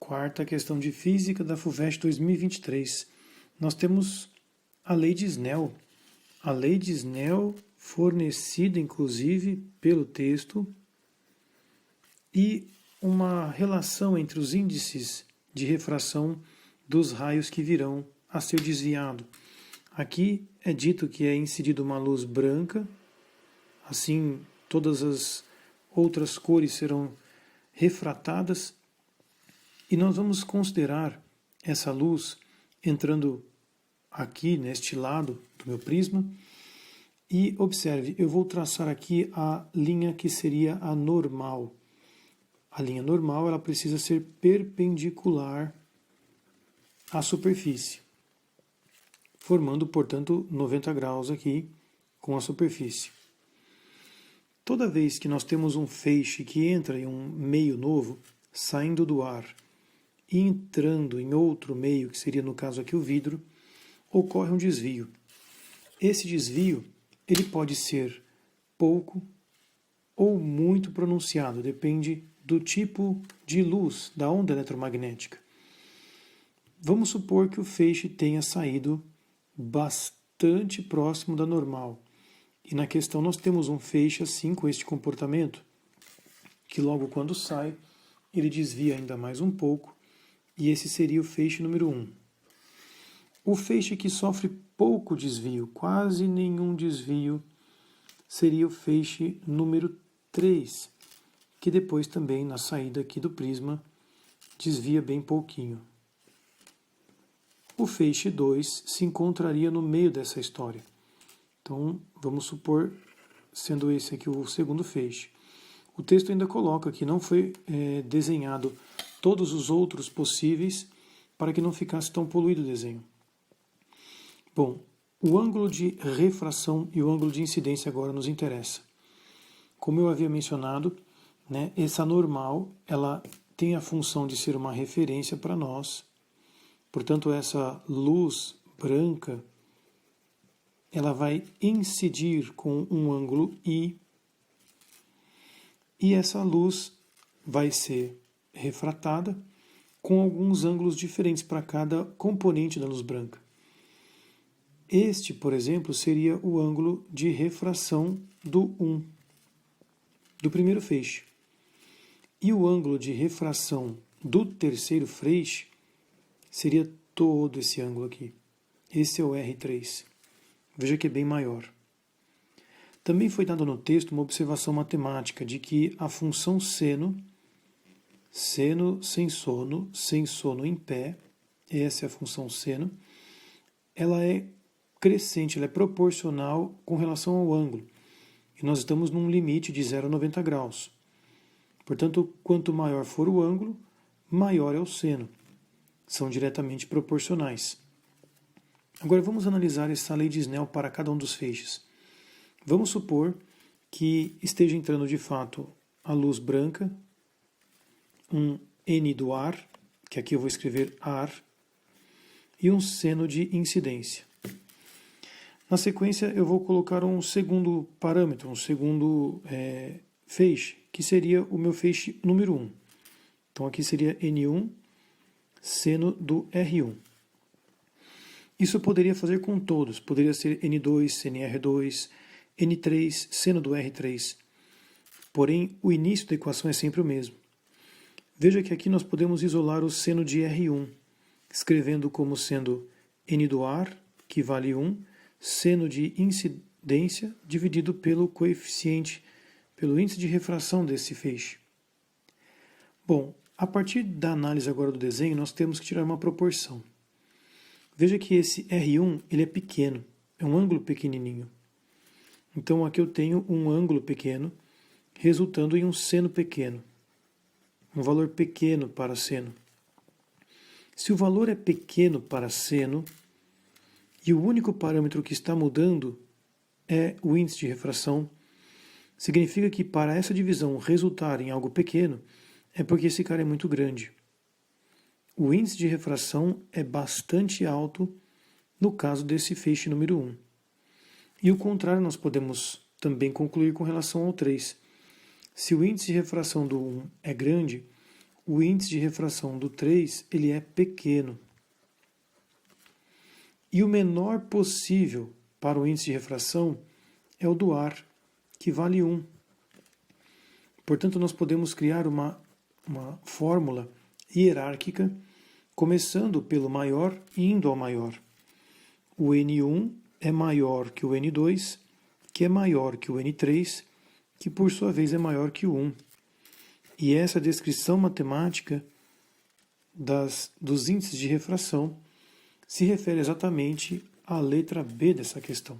quarta questão de física da FUVEST 2023. Nós temos a lei de Snell. A lei de Snell, fornecida inclusive pelo texto, e uma relação entre os índices de refração dos raios que virão a ser desviado. Aqui é dito que é incidida uma luz branca, assim todas as outras cores serão refratadas, e nós vamos considerar essa luz entrando aqui neste lado do meu prisma. E observe, eu vou traçar aqui a linha que seria a normal. A linha normal ela precisa ser perpendicular à superfície, formando, portanto, 90 graus aqui com a superfície. Toda vez que nós temos um feixe que entra em um meio novo, saindo do ar e entrando em outro meio, que seria no caso aqui o vidro, ocorre um desvio. Esse desvio ele pode ser pouco ou muito pronunciado, depende do tipo de luz, da onda eletromagnética. Vamos supor que o feixe tenha saído bastante próximo da normal. E na questão nós temos um feixe assim, com este comportamento, que logo quando sai, ele desvia ainda mais um pouco, e esse seria o feixe número 1. O feixe que sofre pouco desvio, quase nenhum desvio, seria o feixe número 3, que depois também na saída aqui do prisma desvia bem pouquinho. O feixe 2 se encontraria no meio dessa história. Então, vamos supor, sendo esse aqui o segundo feixe. O texto ainda coloca que não foi desenhado todos os outros possíveis para que não ficasse tão poluído o desenho. Bom, o ângulo de refração e o ângulo de incidência agora nos interessa. Como eu havia mencionado, essa normal ela tem a função de ser uma referência para nós. Portanto, essa luz branca ela vai incidir com um ângulo I, e essa luz vai ser refratada com alguns ângulos diferentes para cada componente da luz branca. Este, por exemplo, seria o ângulo de refração do 1, do primeiro feixe. E o ângulo de refração do terceiro feixe seria todo esse ângulo aqui. Esse é o R3. Veja que é bem maior. Também foi dado no texto uma observação matemática de que a função seno sem sono em pé, essa é a função seno, ela é crescente, ela é proporcional com relação ao ângulo. E nós estamos num limite de 0 a 90 graus. Portanto, quanto maior for o ângulo, maior é o seno. São diretamente proporcionais. Agora vamos analisar essa lei de Snell para cada um dos feixes. Vamos supor que esteja entrando de fato a luz branca, um N do ar, que aqui eu vou escrever ar, e um seno de incidência. Na sequência eu vou colocar um segundo parâmetro, um segundo feixe, que seria o meu feixe número 1. Então aqui seria N1, seno do R1. Isso eu poderia fazer com todos, poderia ser N2, seno R2, N3, seno do R3. Porém, o início da equação é sempre o mesmo. Veja que aqui nós podemos isolar o seno de R1, escrevendo como sendo N do ar, que vale 1, seno de incidência dividido pelo coeficiente, pelo índice de refração desse feixe. Bom, a partir da análise agora do desenho, nós temos que tirar uma proporção. Veja que esse R1 ele é pequeno, é um ângulo pequenininho. Então aqui eu tenho um ângulo pequeno, resultando em um seno pequeno. Um valor pequeno para seno. Se o valor é pequeno para seno, e o único parâmetro que está mudando é o índice de refração, significa que para essa divisão resultar em algo pequeno, é porque esse cara é muito grande. O índice de refração é bastante alto no caso desse feixe número 1. E o contrário nós podemos também concluir com relação ao 3. Se o índice de refração do 1 é grande, o índice de refração do 3 ele é pequeno. E o menor possível para o índice de refração é o do ar, que vale 1. Portanto, nós podemos criar uma fórmula hierárquica, começando pelo maior e indo ao maior. O N1 é maior que o N2, que é maior que o N3, que por sua vez é maior que o 1. E essa descrição matemática dos índices de refração se refere exatamente à letra B dessa questão.